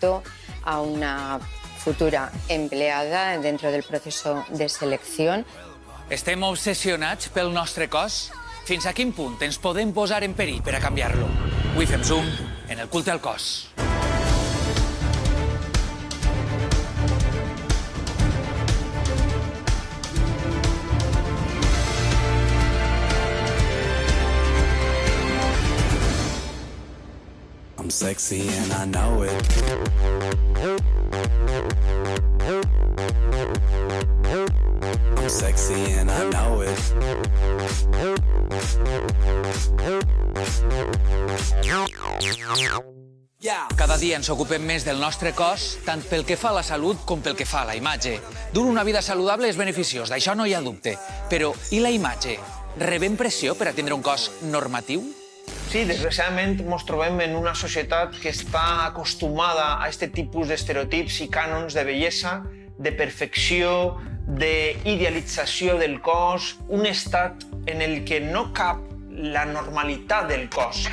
candidato a una futura empleada dentro del proceso de selección. Estem obsessionats pel nostre cos? Fins a quin punt ens podem posar en perill per a canviar-lo? Avui fem zoom en el culte al cos. I'm sexy and I know it. I'm sexy and I know it. Cada dia ens ocupem més del nostre cos, tant pel que fa a la salut com pel que fa a la imatge. Dur una vida saludable és beneficiós, d'això no hi ha dubte. Però, i la imatge? Rebem pressió per a tindre un cos normatiu? Sí, desgraciadament ens trobem en una societat que està acostumada a aquest tipus d'estereotips i cànons de bellesa, de perfecció, d'idealització del cos, un estat en el que no cap la normalitat del cos.